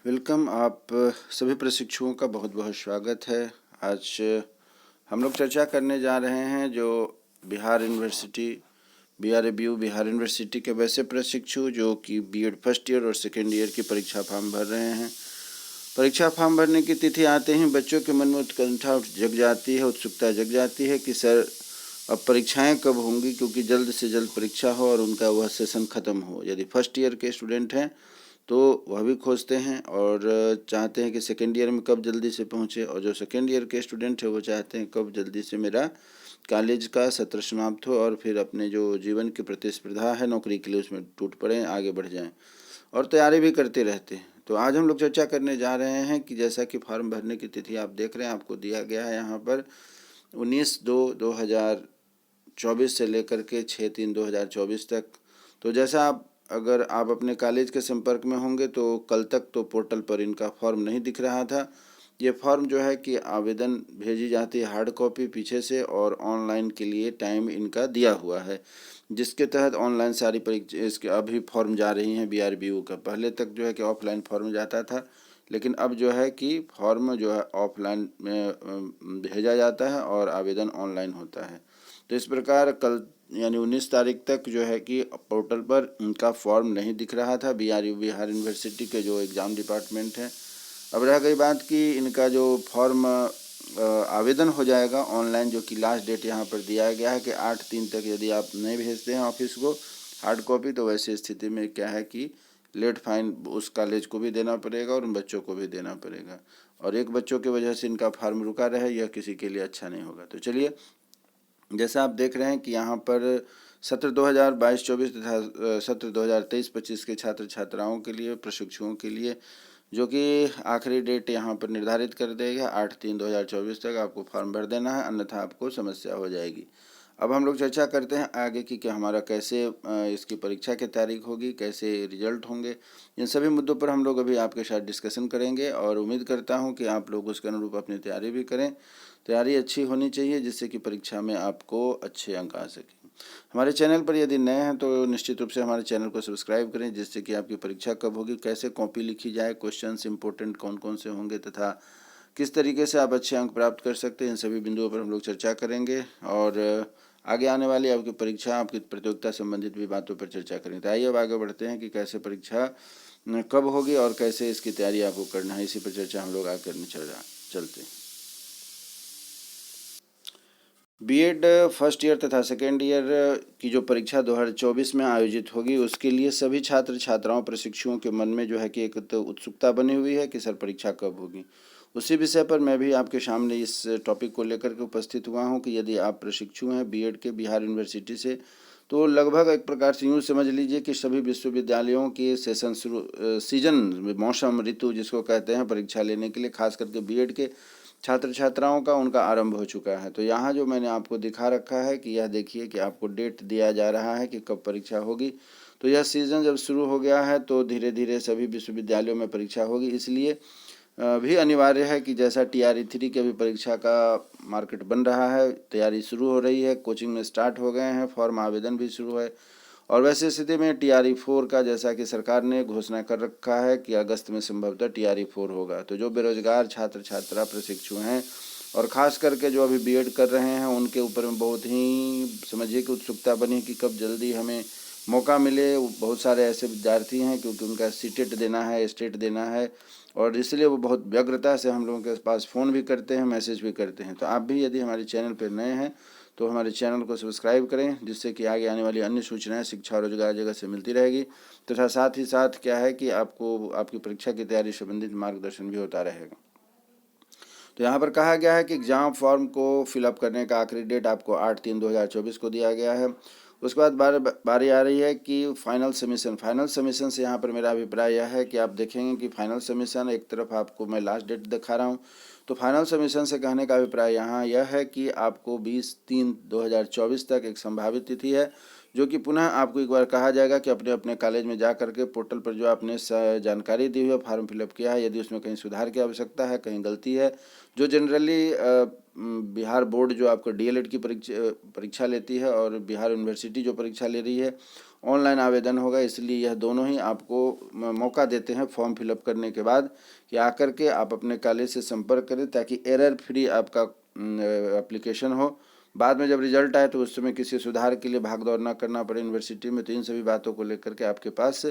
Welcome. आप सभी प्रशिक्षुओं का बहुत बहुत स्वागत है। आज हम लोग चर्चा करने जा रहे हैं जो Bihar university BRABU Bihar university के वैसे प्रशिक्षु जो कि बीएड फर्स्ट ईयर और सेकेंड ईयर की परीक्षा फॉर्म भर रहे हैं। परीक्षा फॉर्म भरने की तिथि आते ही बच्चों के मन में उत्कंठा जग जाती है, उत्सुकता जग जाती है कि सर अब परीक्षाएं कब होंगी, क्योंकि जल्द से जल्द परीक्षा हो और उनका वह सेशन ख़त्म हो। यदि फर्स्ट ईयर के स्टूडेंट हैं तो वह भी खोजते हैं और चाहते हैं कि सेकेंड ईयर में कब जल्दी से पहुंचे, और जो सेकेंड ईयर के स्टूडेंट है वो चाहते हैं कब जल्दी से मेरा कॉलेज का सत्र समाप्त हो और फिर अपने जो जीवन की प्रतिस्पर्धा है नौकरी के लिए उसमें टूट पड़ें, आगे बढ़ जाएं और तैयारी भी करते रहते हैं। तो आज हम लोग चर्चा करने जा रहे हैं कि जैसा कि फॉर्म भरने की तिथि आप देख रहे हैं, आपको दिया गया है यहाँ पर 19/2/2024 से लेकर के 6/3/2024 तक। तो जैसा अगर आप अपने कॉलेज के संपर्क में होंगे तो कल तक तो पोर्टल पर इनका फॉर्म नहीं दिख रहा था। ये फॉर्म जो है कि आवेदन भेजी जाती है हार्ड कॉपी पीछे से, और ऑनलाइन के लिए टाइम इनका दिया हुआ है, जिसके तहत ऑनलाइन सारी परीक्षा इसके अभी फॉर्म जा रही हैं BRBU का। पहले तक जो है कि ऑफलाइन फॉर्म जाता था, लेकिन अब जो है कि फॉर्म जो है ऑफलाइन में भेजा जाता है और आवेदन ऑनलाइन होता है। तो इस प्रकार कल यानी 19 तारीख तक जो है कि पोर्टल पर उनका फॉर्म नहीं दिख रहा था BRU बिहार यूनिवर्सिटी के जो एग्ज़ाम डिपार्टमेंट है। अब रह गई बात कि इनका जो फॉर्म आवेदन हो जाएगा ऑनलाइन, जो कि लास्ट डेट यहाँ पर दिया गया है कि 8/3 तक यदि आप नहीं भेजते हैं ऑफिस को हार्ड कॉपी, तो वैसी स्थिति में क्या है कि लेट फाइन उस कॉलेज को भी देना पड़ेगा और उन बच्चों को भी देना पड़ेगा, और एक बच्चों की वजह से इनका फॉर्म रुका रहे, यह किसी के लिए अच्छा नहीं होगा। तो चलिए, जैसा आप देख रहे हैं कि यहाँ पर सत्र 2022-24 तथा सत्र 2023-25 के छात्र छात्राओं के लिए, प्रशिक्षुओं के लिए, जो कि आखिरी डेट यहाँ पर निर्धारित कर देगा 8/3/2024 तक आपको फॉर्म भर देना है, अन्यथा आपको समस्या हो जाएगी। अब हम लोग चर्चा करते हैं आगे की कि हमारा कैसे इसकी परीक्षा की तारीख होगी, कैसे रिजल्ट होंगे। इन सभी मुद्दों पर हम लोग अभी आपके साथ डिस्कशन करेंगे और उम्मीद करता हूं कि आप लोग उसके अनुरूप अपनी तैयारी भी करें। तैयारी अच्छी होनी चाहिए जिससे कि परीक्षा में आपको अच्छे अंक आ सकें। हमारे चैनल पर यदि नए हैं तो निश्चित रूप से हमारे चैनल को सब्सक्राइब करें, जिससे कि आपकी परीक्षा कब होगी, कैसे कॉपी लिखी जाए, क्वेश्चंस इंपॉर्टेंट कौन कौन से होंगे तथा किस तरीके से आप अच्छे अंक प्राप्त कर सकते हैं, इन सभी बिंदुओं पर हम लोग चर्चा करेंगे और आगे आने वाली आपकी परीक्षा, आपकी प्रतियोगिता संबंधित भी बातों पर चर्चा करेंगे। तो आइए अब आगे बढ़ते हैं कि कैसे परीक्षा कब होगी और कैसे इसकी तैयारी आपको करना है, इसी पर चर्चा हम लोग आगे करने चलते हैं। बीएड फर्स्ट ईयर तथा सेकेंड ईयर की जो परीक्षा 2024 में आयोजित होगी, उसके लिए सभी छात्र छात्राओं प्रशिक्षुओं के मन में जो है कि एक तो उत्सुकता बनी हुई है कि सर परीक्षा कब होगी। उसी विषय पर मैं भी आपके सामने इस टॉपिक को लेकर के उपस्थित हुआ हूं कि यदि आप प्रशिक्षु हैं बीएड के बिहार यूनिवर्सिटी से, तो लगभग एक प्रकार से यूँ समझ लीजिए कि सभी विश्वविद्यालयों के सेशन शुरू सीजन मौसम ऋतु जिसको कहते हैं परीक्षा लेने के लिए, खास करके बीएड के छात्र छात्राओं का उनका आरंभ हो चुका है। तो यहाँ जो मैंने आपको दिखा रखा है कि यह देखिए कि आपको डेट दिया जा रहा है कि कब परीक्षा होगी। तो यह सीज़न जब शुरू हो गया है तो धीरे धीरे सभी विश्वविद्यालयों में परीक्षा होगी, इसलिए भी अनिवार्य है कि जैसा TRE 3 की अभी परीक्षा का मार्केट बन रहा है, तैयारी शुरू हो रही है, कोचिंग में स्टार्ट हो गए हैं, फॉर्म आवेदन भी शुरू है, और वैसे स्थिति में TRE 4 का जैसा कि सरकार ने घोषणा कर रखा है कि अगस्त में संभवतः TRE 4 होगा। तो जो बेरोजगार छात्र छात्रा प्रशिक्षु हैं और ख़ास करके जो अभी बीएड कर रहे हैं उनके ऊपर में बहुत ही समझिए कि उत्सुकता बनी कि कब जल्दी हमें मौका मिले। बहुत सारे ऐसे विद्यार्थी हैं क्योंकि उनका सीटेट देना है, स्टेट देना है, और इसलिए वो बहुत व्यग्रता से हम लोगों के पास फ़ोन भी करते हैं, मैसेज भी करते हैं। तो आप भी यदि हमारे चैनल पर नए हैं तो हमारे चैनल को सब्सक्राइब करें, जिससे कि आगे आने वाली अन्य सूचनाएं शिक्षा और रोजगार जगह से मिलती रहेगी, तथा साथ ही साथ क्या है कि आपको आपकी परीक्षा की तैयारी संबंधित मार्गदर्शन भी होता रहेगा। तो यहाँ पर कहा गया है कि एग्ज़ाम फॉर्म को फिलअप करने का आखिरी डेट आपको 8/3/2024 को दिया गया है। उसके बाद बारी आ रही है कि फाइनल सबमिशन से यहाँ पर मेरा अभिप्राय यह है कि आप देखेंगे कि फाइनल सबमिशन एक तरफ आपको मैं लास्ट डेट दिखा रहा हूँ, तो फाइनल सबमिशन से कहने का अभिप्राय यहाँ यह है कि आपको 20/3/2024 तक एक संभावित तिथि है, जो कि पुनः आपको एक बार कहा जाएगा कि अपने अपने कॉलेज में जा करके पोर्टल पर जो आपने जानकारी दी हुई है, फॉर्म फिलअप किया है, यदि उसमें कहीं सुधार की आवश्यकता है, कहीं गलती है, जो जनरली बिहार बोर्ड जो आपको DLED की परीक्षा लेती है और बिहार यूनिवर्सिटी जो परीक्षा ले रही है, ऑनलाइन आवेदन होगा, इसलिए यह दोनों ही आपको मौका देते हैं फॉर्म फिलअप करने के बाद कि आकर के आप अपने कॉलेज से संपर्क करें, ताकि एरर फ्री आपका एप्लीकेशन हो। बाद में जब रिजल्ट आए तो उस समय किसी सुधार के लिए भाग दौड़ ना करना पड़े यूनिवर्सिटी में। तो इन सभी बातों को लेकर के आपके पास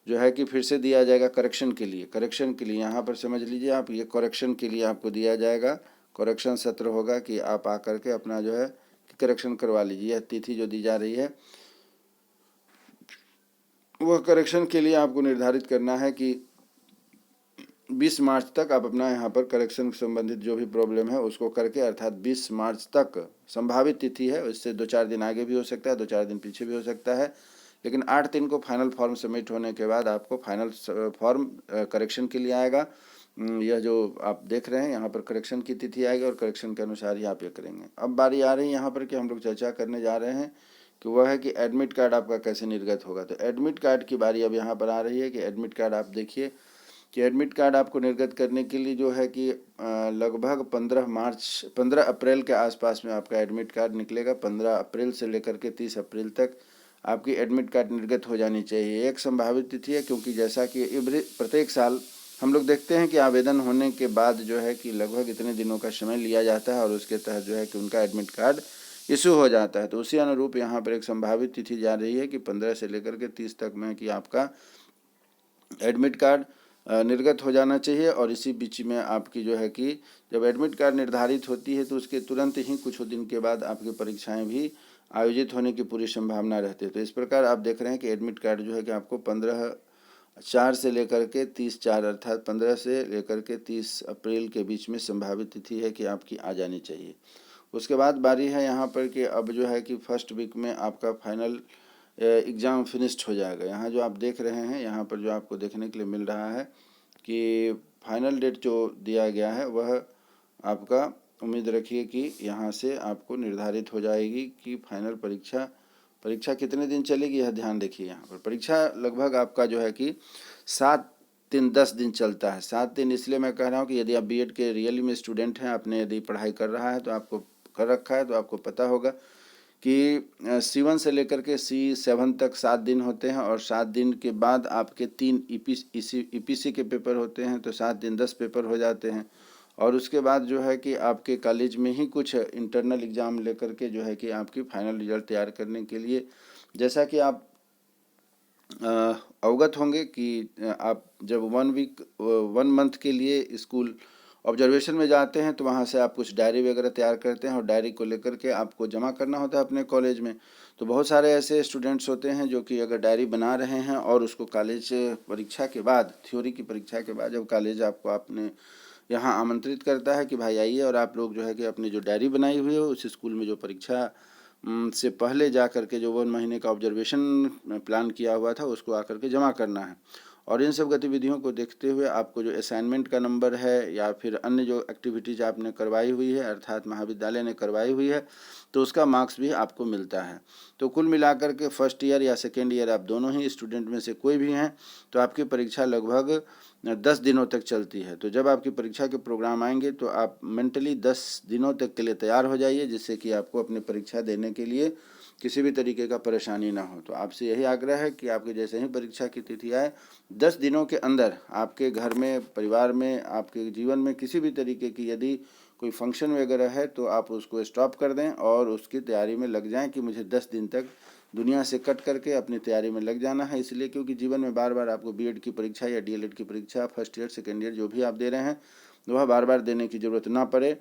जो है कि फिर से दिया जाएगा करेक्शन के लिए यहाँ पर समझ लीजिए आप, ये करेक्शन के लिए आपको दिया जाएगा, करेक्शन सत्र होगा कि आप आकर के अपना जो है कि करेक्शन करवा लीजिए। यह तिथि जो दी जा रही है वह करेक्शन के लिए आपको निर्धारित करना है कि 20 मार्च तक आप अपना यहाँ पर करेक्शन संबंधित जो भी प्रॉब्लम है उसको करके, अर्थात 20 मार्च तक संभावित तिथि है, इससे 2-4 दिन आगे भी हो सकता है, 2-4 दिन पीछे भी हो सकता है, लेकिन 8 दिन को फाइनल फॉर्म सबमिट होने के बाद आपको फाइनल फॉर्म करेक्शन के लिए आएगा। यह जो आप देख रहे हैं यहाँ पर करेक्शन की तिथि आएगी और करेक्शन के अनुसार ही आप ये करेंगे। अब बारी आ रही है यहाँ पर कि हम लोग चर्चा करने जा रहे हैं कि वह है कि एडमिट कार्ड आपका कैसे निर्गत होगा। तो एडमिट कार्ड की बारी अब यहाँ पर आ रही है कि एडमिट कार्ड आप देखिए कि एडमिट कार्ड आपको निर्गत करने के लिए जो है कि लगभग 15 अप्रैल के आसपास में आपका एडमिट कार्ड निकलेगा। 15 अप्रैल से लेकर के 30 अप्रैल तक आपकी एडमिट कार्ड निर्गत हो जानी चाहिए। एक संभावित तिथि है, क्योंकि जैसा कि प्रत्येक साल हम लोग देखते हैं कि आवेदन होने के बाद जो है कि लगभग इतने दिनों का समय लिया जाता है और उसके तहत जो है कि उनका एडमिट कार्ड इशू हो जाता है। तो उसी अनुरूप यहाँ पर एक संभावित तिथि जा रही है कि 15 से लेकर के 30 तक में कि आपका एडमिट कार्ड निर्गत हो जाना चाहिए। और इसी बीच में आपकी जो है कि जब एडमिट कार्ड निर्धारित होती है तो उसके तुरंत ही कुछ दिन के बाद आपकी परीक्षाएं भी आयोजित होने की पूरी संभावना रहती है। तो इस प्रकार आप देख रहे हैं कि एडमिट कार्ड जो है कि आपको 15/4 से लेकर के 30/4 अर्थात 15 से लेकर के 30 अप्रैल के बीच में संभावित तिथि है कि आपकी आ जानी चाहिए। उसके बाद बारी है यहाँ पर कि अब जो है कि फर्स्ट वीक में आपका फाइनल एग्ज़ाम फिनिश्ड हो जाएगा। यहाँ जो आप देख रहे हैं यहाँ पर जो आपको देखने के लिए मिल रहा है कि फाइनल डेट जो दिया गया है वह आपका उम्मीद रखिए कि यहाँ से आपको निर्धारित हो जाएगी कि फाइनल परीक्षा कितने दिन चलेगी। यह ध्यान देखिए, यहाँ पर परीक्षा लगभग आपका जो है कि 7 दिन 10 दिन चलता है। 7 दिन इसलिए मैं कह रहा हूँ कि यदि आप बीएड के रियली में स्टूडेंट हैं, आपने यदि पढ़ाई कर रहा है तो आपको कर रखा है तो आपको पता होगा कि C1 से लेकर के C7 तक 7 दिन होते हैं और 7 दिन के बाद आपके 3 EPC के पेपर होते हैं, तो 7 दिन 10 पेपर हो जाते हैं। और उसके बाद जो है कि आपके कॉलेज में ही कुछ इंटरनल एग्ज़ाम लेकर के जो है कि आपकी फाइनल रिजल्ट तैयार करने के लिए, जैसा कि आप अवगत होंगे कि आप जब 1 मंथ के लिए स्कूल ऑब्जर्वेशन में जाते हैं तो वहाँ से आप कुछ डायरी वगैरह तैयार करते हैं और डायरी को लेकर के आपको जमा करना होता है अपने कॉलेज में। तो बहुत सारे ऐसे स्टूडेंट्स होते हैं जो कि अगर डायरी बना रहे हैं और उसको कॉलेज परीक्षा के बाद, थ्योरी की परीक्षा के बाद जब कॉलेज आपको आपने यहाँ आमंत्रित करता है कि भाई आइए और आप लोग जो है कि अपनी जो डायरी बनाई हुई हो उस स्कूल में जो परीक्षा से पहले जा कर के जो 1 महीने का ऑब्जर्वेशन प्लान किया हुआ था उसको आकर के जमा करना है। और इन सब गतिविधियों को देखते हुए आपको जो असाइनमेंट का नंबर है या फिर अन्य जो एक्टिविटीज़ आपने करवाई हुई है अर्थात महाविद्यालय ने करवाई हुई है तो उसका मार्क्स भी आपको मिलता है। तो कुल मिलाकर के फर्स्ट ईयर या सेकेंड ईयर आप दोनों ही स्टूडेंट में से कोई भी हैं तो आपकी परीक्षा लगभग 10 दिनों तक चलती है। तो जब आपकी परीक्षा के प्रोग्राम आएंगे तो आप मेंटली 10 दिनों तक के लिए तैयार हो जाइए, जिससे कि आपको अपनी परीक्षा देने के लिए किसी भी तरीके का परेशानी ना हो। तो आपसे यही आग्रह है कि आपके जैसे ही परीक्षा की तिथि आए 10 दिनों के अंदर आपके घर में, परिवार में, आपके जीवन में किसी भी तरीके की यदि कोई फंक्शन वगैरह है तो आप उसको स्टॉप कर दें और उसकी तैयारी में लग जाएं कि मुझे 10 दिन तक दुनिया से कट करके अपनी तैयारी में लग जाना है। इसलिए क्योंकि जीवन में बार बार आपको बीएड की परीक्षा या डीएलएड की परीक्षा फर्स्ट ईयर सेकेंड ईयर जो भी आप दे रहे हैं वह बार बार देने की ज़रूरत ना पड़े,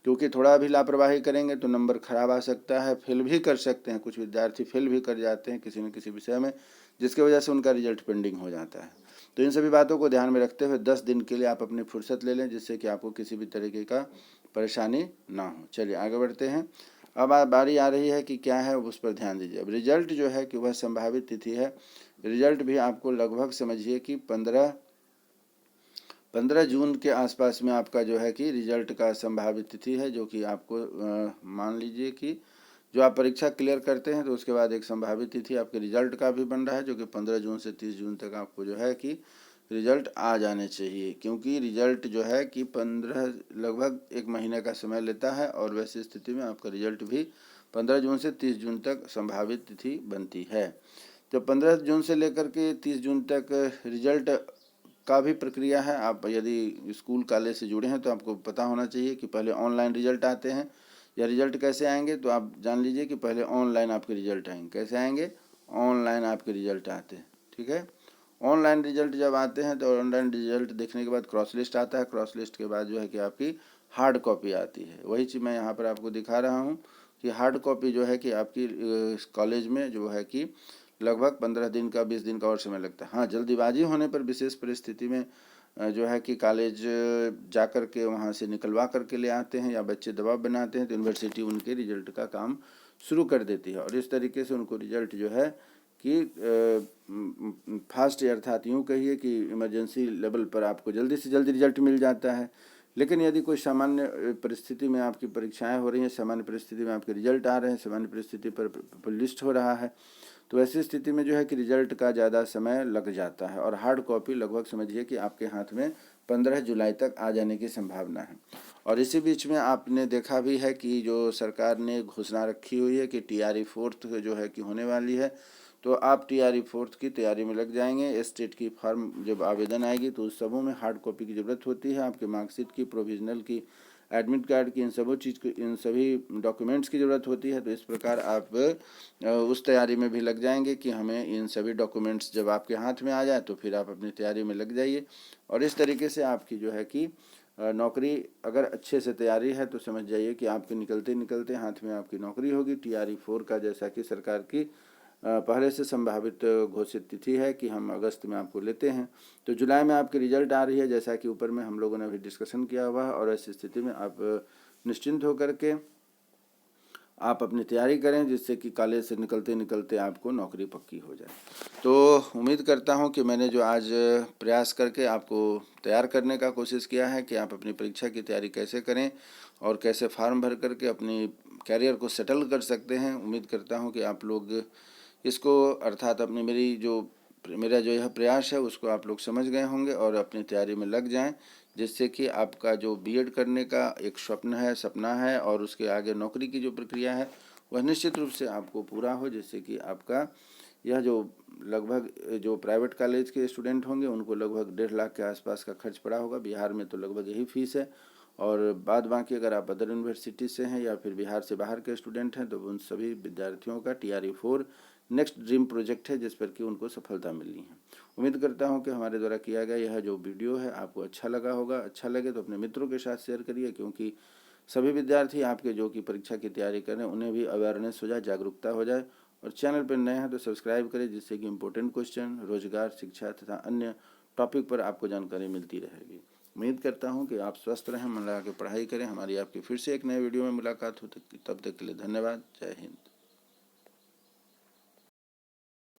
क्योंकि थोड़ा भी लापरवाही करेंगे तो नंबर खराब आ सकता है, फेल भी कर सकते हैं। कुछ विद्यार्थी फेल भी कर जाते हैं किसी न किसी विषय में, जिसकी वजह से उनका रिजल्ट पेंडिंग हो जाता है। तो इन सभी बातों को ध्यान में रखते हुए 10 दिन के लिए आप अपनी फुर्सत ले लें, जिससे कि आपको किसी भी तरीके का परेशानी ना हो। चलिए आगे बढ़ते हैं। अब बारी आ रही है कि क्या है उस पर ध्यान दीजिए। अब रिजल्ट जो है कि वह संभावित तिथि है। रिजल्ट भी आपको लगभग समझिए कि 15 जून के आसपास में आपका जो है कि रिजल्ट का संभावित तिथि है, जो कि आपको मान लीजिए कि जो आप परीक्षा क्लियर करते हैं तो उसके बाद एक संभावित तिथि आपके रिजल्ट का भी बन रहा है, जो कि 15 जून से 30 जून तक आपको जो है कि रिजल्ट आ जाने चाहिए। क्योंकि रिजल्ट जो है कि 15 लगभग 1 महीने का समय लेता है और वैसी स्थिति में आपका रिजल्ट भी 15 जून से 30 जून तक संभावित तिथि बनती है। जो 15 जून से लेकर के 30 जून तक रिजल्ट का भी प्रक्रिया है। आप यदि स्कूल कॉलेज से जुड़े हैं तो आपको पता होना चाहिए कि पहले ऑनलाइन रिजल्ट आते हैं, या रिजल्ट कैसे आएंगे, तो आप जान लीजिए कि पहले ऑनलाइन आपके रिजल्ट आएंगे। कैसे आएंगे? ऑनलाइन आपके रिजल्ट आते हैं, ठीक है। ऑनलाइन रिजल्ट जब आते हैं तो ऑनलाइन रिजल्ट देखने के बाद क्रॉस लिस्ट आता है। क्रॉस लिस्ट के बाद जो है कि आपकी हार्ड कॉपी आती है। वही चीज़ मैं यहाँ पर आपको दिखा रहा हूँ कि हार्ड कॉपी जो है कि आपकी कॉलेज में जो है कि लगभग 15 दिन का 20 दिन का और समय लगता है। हाँ, जल्दीबाजी होने पर विशेष परिस्थिति में जो है कि कॉलेज जा कर के वहाँ से निकलवा करके ले आते हैं, या बच्चे दबाव बनाते हैं तो यूनिवर्सिटी उनके रिजल्ट का काम शुरू कर देती है। और इस तरीके से उनको रिजल्ट जो है कि फास्ट, अर्थात यूँ कहिए कि इमरजेंसी लेवल पर आपको जल्दी से जल्दी रिजल्ट मिल जाता है। लेकिन यदि कोई सामान्य परिस्थिति में आपकी परीक्षाएं हो रही हैं, सामान्य परिस्थिति में आपके रिजल्ट आ रहे हैं, सामान्य परिस्थिति पर लिस्ट हो रहा है, तो ऐसी स्थिति में जो है कि रिजल्ट का ज़्यादा समय लग जाता है। और हार्ड कॉपी लगभग समझिए कि आपके हाथ में 15 जुलाई तक आ जाने की संभावना है। और इसी बीच में आपने देखा भी है कि जो सरकार ने घोषणा रखी हुई है कि TRE 4th जो है कि होने वाली है, तो आप TRE 4th की तैयारी में लग जाएंगे। स्टेट की फॉर्म जब आवेदन आएगी तो उस सबों में हार्ड कॉपी की ज़रूरत होती है। आपके मार्कशीट की, प्रोविजनल की, एडमिट कार्ड की, इन सभी डॉक्यूमेंट्स की ज़रूरत होती है। तो इस प्रकार आप उस तैयारी में भी लग जाएंगे कि हमें इन सभी डॉक्यूमेंट्स जब आपके हाथ में आ जाए तो फिर आप अपनी तैयारी में लग जाइए। और इस तरीके से आपकी जो है कि नौकरी अगर अच्छे से तैयारी है तो समझ जाइए कि आपके निकलते निकलते हाथ में आपकी नौकरी होगी। TRE 4 का जैसा कि सरकार की पहले से संभावित घोषित तिथि है कि हम अगस्त में आपको लेते हैं, तो जुलाई में आपकी रिजल्ट आ रही है, जैसा कि ऊपर में हम लोगों ने अभी डिस्कशन किया हुआ है। और ऐसी स्थिति में आप निश्चिंत होकर के आप अपनी तैयारी करें, जिससे कि कॉलेज से निकलते निकलते आपको नौकरी पक्की हो जाए। तो उम्मीद करता हूं कि मैंने जो आज प्रयास करके आपको तैयार करने का कोशिश किया है कि आप अपनी परीक्षा की तैयारी कैसे करें और कैसे फार्म भर करके अपनी कैरियर को सेटल कर सकते हैं। उम्मीद करता हूं कि आप लोग इसको, अर्थात अपनी मेरा जो यह प्रयास है उसको आप लोग समझ गए होंगे और अपनी तैयारी में लग जाएं, जिससे कि आपका जो B.Ed करने का एक सपना है और उसके आगे नौकरी की जो प्रक्रिया है वह निश्चित रूप से आपको पूरा हो। जिससे कि आपका यह जो लगभग जो प्राइवेट कॉलेज के स्टूडेंट होंगे उनको लगभग 1.5 लाख के आसपास का खर्च पड़ा होगा। बिहार में तो लगभग यही फीस है। और बाद बाकी अगर आप अदर यूनिवर्सिटी से हैं या फिर बिहार से बाहर के स्टूडेंट हैं तो उन सभी विद्यार्थियों का TRE 4 नेक्स्ट ड्रीम प्रोजेक्ट है, जिस पर कि उनको सफलता मिली है। उम्मीद करता हूं कि हमारे द्वारा किया गया यह जो वीडियो है आपको अच्छा लगा होगा। अच्छा लगे तो अपने मित्रों के साथ शेयर करिए, क्योंकि सभी विद्यार्थी आपके जो कि परीक्षा की तैयारी कर रहे हैं उन्हें भी अवेयरनेस हो जाए, जागरूकता हो जाए। और चैनल पर नए हैं तो सब्सक्राइब करें, जिससे कि इम्पोर्टेंट क्वेश्चन, रोजगार, शिक्षा तथा अन्य टॉपिक पर आपको जानकारी मिलती रहेगी। उम्मीद करता हूं कि आप स्वस्थ रहें, मन लगा के पढ़ाई करें। हमारी आपकी फिर से एक नए वीडियो में मुलाकात हो, तब तक के लिए धन्यवाद। जय हिंद।